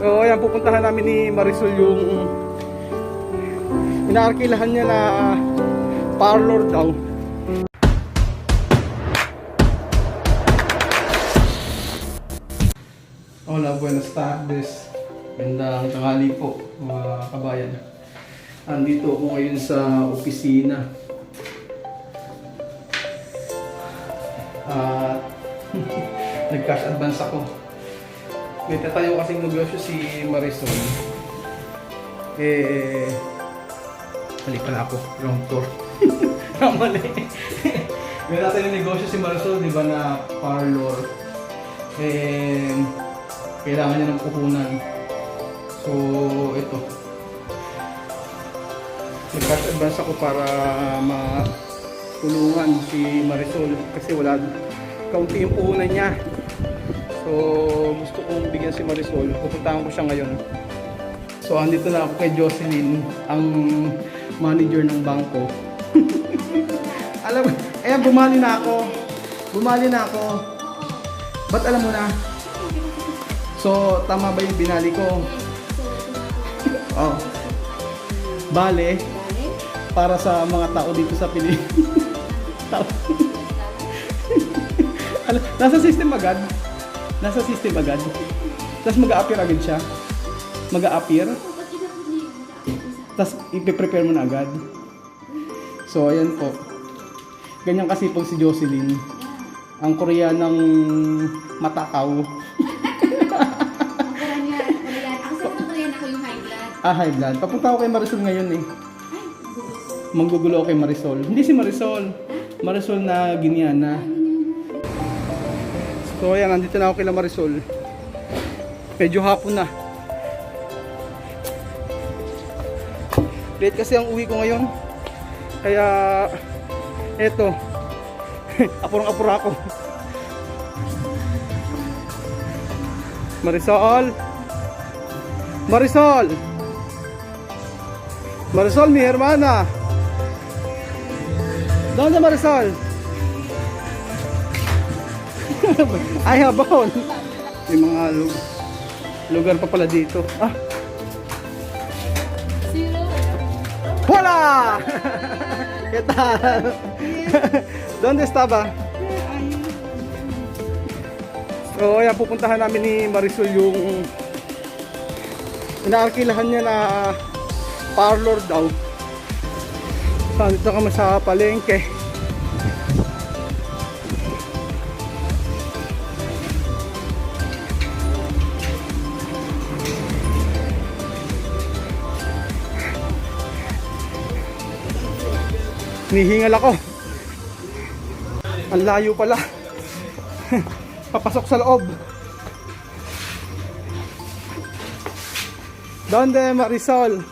So ayan, pupuntahan namin ni Marisol yung inaarkilahan niya na parlor daw. Hola, buenas tardes. Gandang tanghali po mga kabayan. Andito ako ngayon sa opisina. Nag-cash advance ako. May tatayo kasing negosyo si Marisol. Mali pala ako. Wrong tour. Mali. May tatayo negosyo si Marisol, di ba, na parlor. Kailangan niya ng puhunan. So, ito. Nag-cash advance ako para matulungan si Marisol kasi wala, kaunti yung puhunan niya. So, gusto kong bigyan si Marisol. Pupuntahan ko siya ngayon. So, andito na ako kay Jocelyn, ang manager ng bangko. Alam mo, ayan, bumali na ako. Ba't alam mo na? So, tama ba yung binali ko? Oh. Bale, para sa mga tao dito sa Pilipinas. Nasa system agad. Tapos mag-a-appear agad siya. Tapos ipiprepare mo na agad. So, ayan po. Ganyan kasi po si Jocelyn. Ang Koreanang matakaw. High blood. Papunta ako kay Marisol ngayon eh. Manggugulo ako kay Marisol. Hindi si Marisol. Marisol na Guineana. So ayan, nandito na ako kay Marisol. Medyo hapon na. Late kasi ang uwi ko ngayon. Kaya eto. Apurang-apura ako. Marisol, mi hermana. ¿Dónde Marisol? Ay, habon. May mga lugar pa pala dito. Hola! ¿Qué tal? ¿Dónde estaba? So, ayan, pupuntahan namin ni Marisol yung inaarkilahan niya na parlor daw. So, dito kami sa palengke. Nihingal ako. Ang layo pala. Papasok sa loob. ¿Dónde Marisol?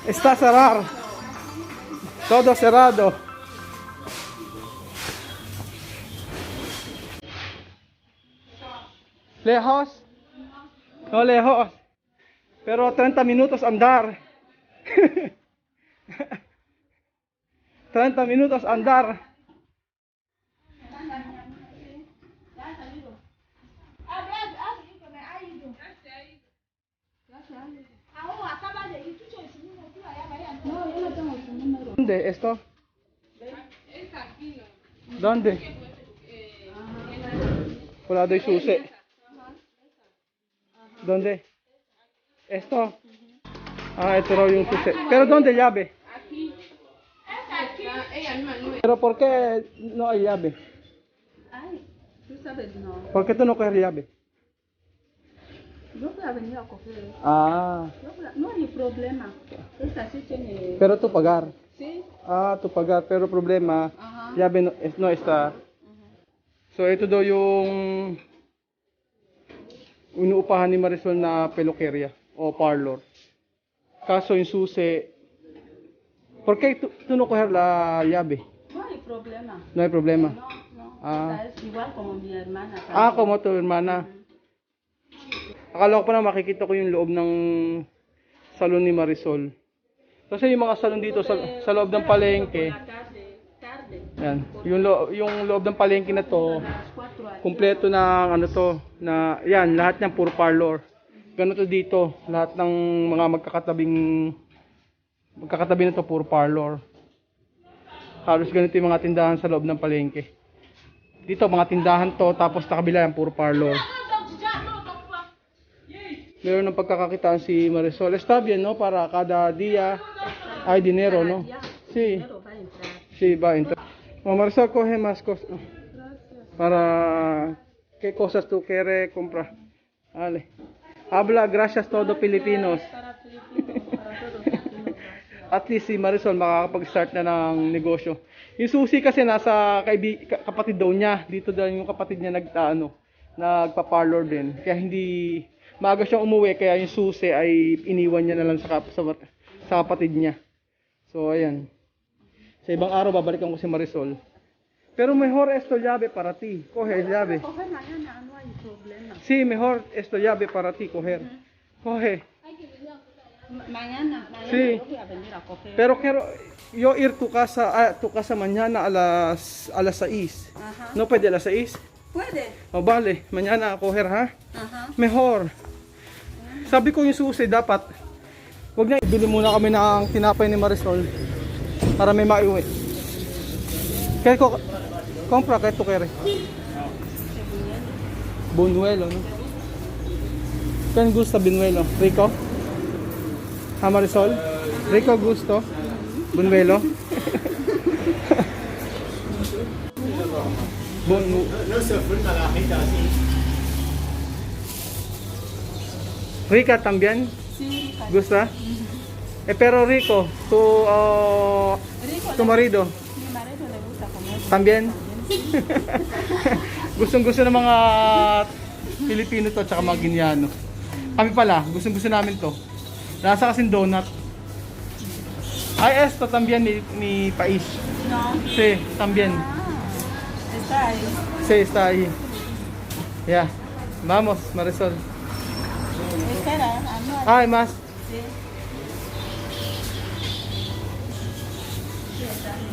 Está cerrar. Todo cerrado. Lejos? No lejos. Pero 30 minutos andar. 30 minutos andar. ¿Dónde esto? ¿Dónde? Wala doy susi. ¿Dónde? Esto? Ito raw yung susi. Pero ¿dónde llave? Pero ¿por qué no hay llave? Ay, tú sabes, no. ¿Por qué tú no coges llave? Yo voy a venir a coger. No hay problema. Esta sí tiene. Pero tú pagar. Sí. Tú pagar. Pero problema, llave no está. So ito daw yung inuupahan ni Marisol na peluqueria o parlor. Kaso yung susi. ¿Por qué tú no coger la llave? No hay problema. No hay problema. No. Esta es igual como mi hermana. Como tu hermana. Akala ko pa na makikita ko yung loob ng salon ni Marisol. Kasi yung mga salon dito sa loob ng palengke. Yan. Yung loob ng palengke na to, kumpleto na ano to, na yan, lahat niyan puro parlor. ganito dito. Lahat ng mga magkakatabi na to puro parlor. Halos ganito yung mga tindahan sa loob ng palengke. Dito mga tindahan to, tapos sa kabila yan puro parlor. Meron ng pagkakakitaan si Marisol. Está bien, no? Para cada día hay dinero, no? Sí. Dinero va a entrar. Sí, va a entrar. Oh, Marisol, coge más cosas. Para... ¿Qué cosas tú quieres comprar? Vale. Habla, gracias todo Filipinos. Para Filipinos, para todos Filipinos. At least si Marisol makakapag-start na ng negosyo. Yung susi kasi nasa kapatid daw niya. Dito daw yung kapatid niya nagpa-parlor din. Kaya hindi maaga siyang umuwi, kaya yung susi ay iniwan niya na lang sa kapatid niya. So ayan. Sa ibang araw babalikan ko si Marisol. Pero mejor esto llave para ti. Coge llave. Coger mañana, no hay problema. Sí, mejor esto llave para ti coger. Coge. Mañana Sí. yo voy a venir a coger. Pero quiero yo ir tu casa mañana a las 6. Ajá. No puede a las 6. ¿Puede? Oh, vale, mañana a coger, ha? Ajá. Mejor. Sabi ko yung susi dapat. Wag na ibili muna kami ng tinapay ni Marisol para may maiuwi. Kaya ko compra kaya to kere. Buñuelo, no? Kan gusto buñuelo? Rico? Ha, Marisol? Rico gusto? Buñuelo? Rica también? Sí, ¿Gusta? Pero Rico, Rico, tu marido, mi marido le gusta comer. también? Gustong-gusto ng mga Pilipino to, tsaka mga Ginyano. Kami pala, gustong-gusto namin to. Nasa kasing donut. Ay, esto también ni Pais. No. Sí, también. Ah, está ahí. Sí, está ahí. Ya. Vamos, Marisol. Espera, no. Ay, más. Sí.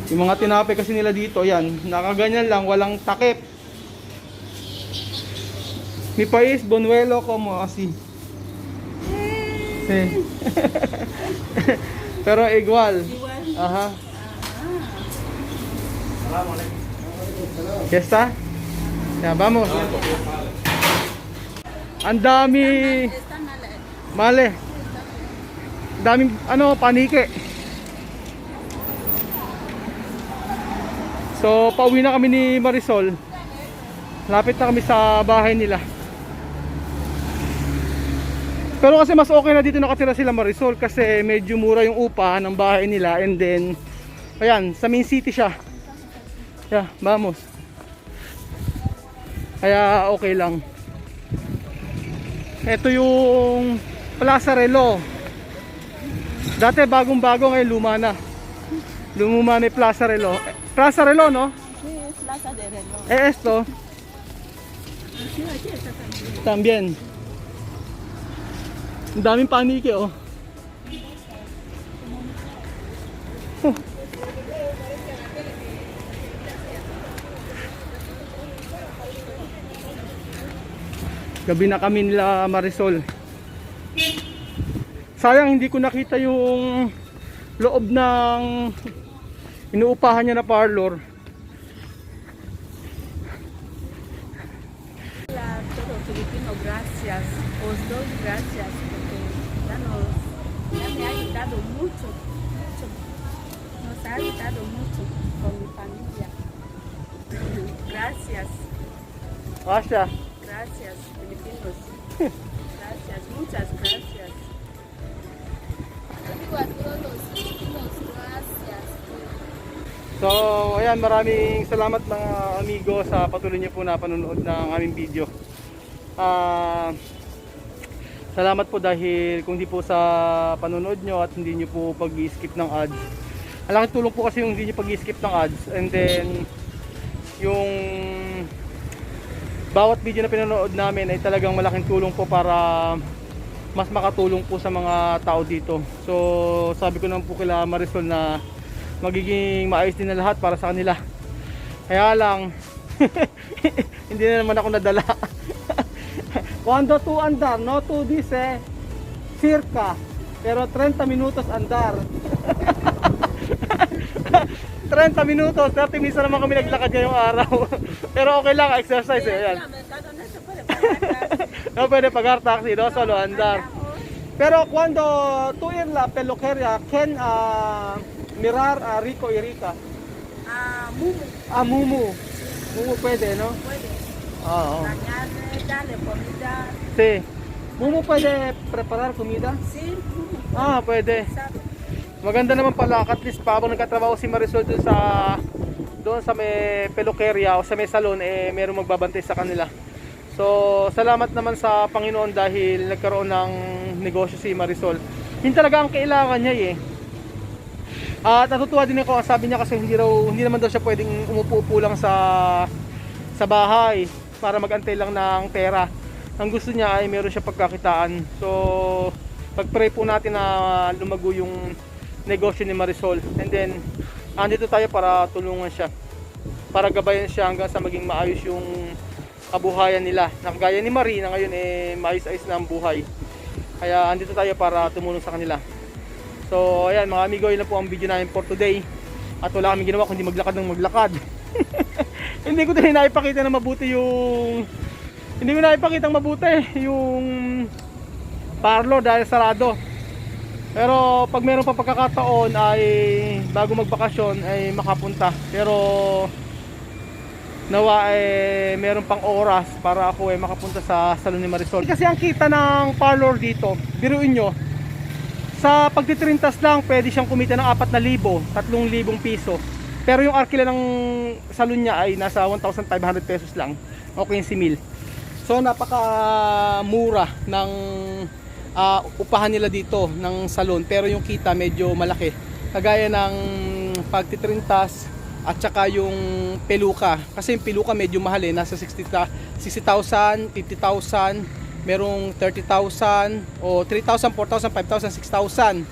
Yung mga tinapay kasi nila dito, yan, nakaganyan lang, walang takip. Mi país, buñuelo como así. Sí. Pero igual. Igual. Ajá. ¿Ya está? Ya, vamos. Ang dami. Está mal. Male. Daming panike. So, pauwi na kami ni Marisol. Lapit na kami sa bahay nila. Pero kasi mas okay na dito nakatira sila Marisol kasi medyo mura yung upa ng bahay nila, and then ayan, sa main city siya. Yeah, vamos. Kaya okay lang. Ito yung Plaza Relo. Dati bagong-bago, ngayon luma na. Luma na yung Plaza Relo. Plaza Relo, no? Sí, es Plaza de Reloj. Esto Sí, aquí está también. también. Ang daming panike, oh. Gabi na kami nila Marisol. Sayang hindi ko nakita yung loob ng inuupahan niya na parlor. Hola, todo filipino, gracias. Os doy gracias porque ya me ha ayudado mucho, mucho. Nos ha ayudado mucho con mi familia. Gracias, Asya. gracias, filipinos. Gracias, muchas gracias. So, ayan, maraming salamat mga amigo sa patuloy niyo po na panonood ng aming video. Salamat po dahil kung di po sa panonood nyo at hindi nyo po pag-skip ng ads. Ang laking tulong po kasi yung hindi nyo pag-skip ng ads, and then yung bawat video na pinanood namin ay talagang malaking tulong po para mas makatulong po sa mga tao dito. So, sabi ko naman po kila Marisol na magiging maayos din na lahat para sa kanila. Kaya lang hindi na naman ako nadala. Cuando tú andar, no tú dice circa, pero 30 minutos andar. 30 minutos, 30 minutes naman kami naglakad ngayong araw. Pero okay lang, exercise eh. Ayan. No pwede pagar taxi, no solo andar. Pero cuando tú ir la peluqueria, can mirar a Rico y Rica. Mumu, Mumu. Mumu pwede, no? puede. Oo. Bañarme, darle comida. Sí. Mumu pwede preparar comida? Sí, mumu, Pwede. sabe. Maganda naman pala, at least pa habang nagkatrabaho si Marisol doon sa may peluqueria o sa may salon, eh merong magbabantay sa kanila. So, salamat naman sa Panginoon dahil nagkaroon ng negosyo si Marisol. Yun talaga ang kailangan niya eh. At natutuwa din ako, sabi niya kasi hindi naman daw siya pwedeng umupo-upo lang sa bahay para magantay lang ng pera. Ang gusto niya ay meron siya pagkakitaan. So, pag-pray po natin na lumago yung negosyo ni Marisol. And then, andito tayo para tulungan siya. Para gabayan siya hanggang sa maging maayos yung kabuhayan nila. Nakagaya ni Marie na ngayon eh maayos-ayos na ang buhay. Kaya andito tayo para tumulong sa kanila. So ayan mga amigo, yun lang po ang video namin for today. At wala kami ginawa kundi maglakad ng maglakad. Hindi ko din naipakita na mabuti yung parlor dahil sarado. Pero pag meron pa pagkakataon ay bago magbakasyon ay makapunta. Pero nawa meron pang oras para ako makapunta sa salon ni Marisol. Kasi ang kita ng parlor dito, biruin nyo, sa pagtitrintas lang pwede siyang kumita ng 4,000, 3,000 piso. Pero yung arkila ng salon niya ay nasa 1,500 pesos lang o 15,000. So napaka mura ng upahan nila dito ng salon, pero yung kita medyo malaki. Kagaya ng pagtitrintas at saka yung peluka, kasi yung peluka medyo mahal eh, nasa 60,000, 50,000, merong 30,000 o 3,000, 4,000, 5,000, 6,000.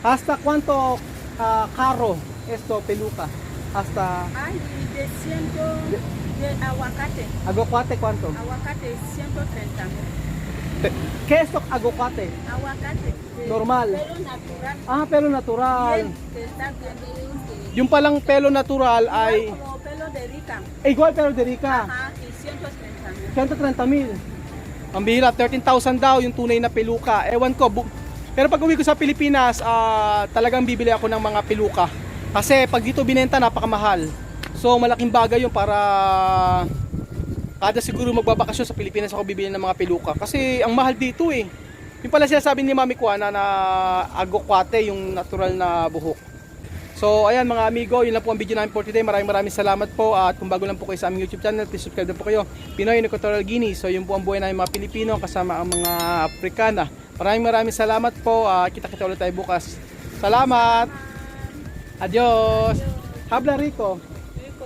Hasta cuánto caro esto peluka? Hasta Ay, de 100 de aguacate. aguacate cuánto? Aguacate 130,000. ¿Qué es esto aguacate? Aguacate. Normal. Pero natural. Pelo natural. Bien, que está bien. Yung palang pelo natural ay Como pelo de rica. igual pero de rica. Ajá, y 130,000. 130,000. Ang bihira, 13,000 daw yung tunay na peluka. Ewan ko, pero pag uwi ko sa Pilipinas, talagang bibili ako ng mga peluka. Kasi pag dito binenta, napakamahal. So malaking bagay yun para kada siguro magbabakasyon sa Pilipinas ako bibili ng mga peluka. Kasi ang mahal dito eh. Yung pala sinasabi ni Mami Kuana na aguacate, yung natural na buhok. So ayan mga amigo, yun lang po ang video namin for today. Maraming salamat po. At kung bago lang po kayo sa aming YouTube channel, please subscribe na po kayo. Pinoy Equatorial Guinea. So yun po ang buhay namin mga Pilipino kasama ang mga Afrikana. Maraming salamat po. Kita-kita ulit tayo bukas. Salamat. Adios. Habla Rico. Rico,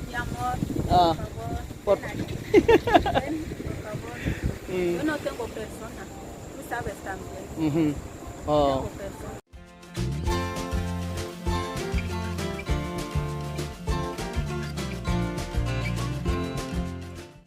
mi amor, Ah, por por- favor. Ven, por favor. Mm. Yo no tengo persona. Tú sabes también. Mhm. Oh. Tengo persona.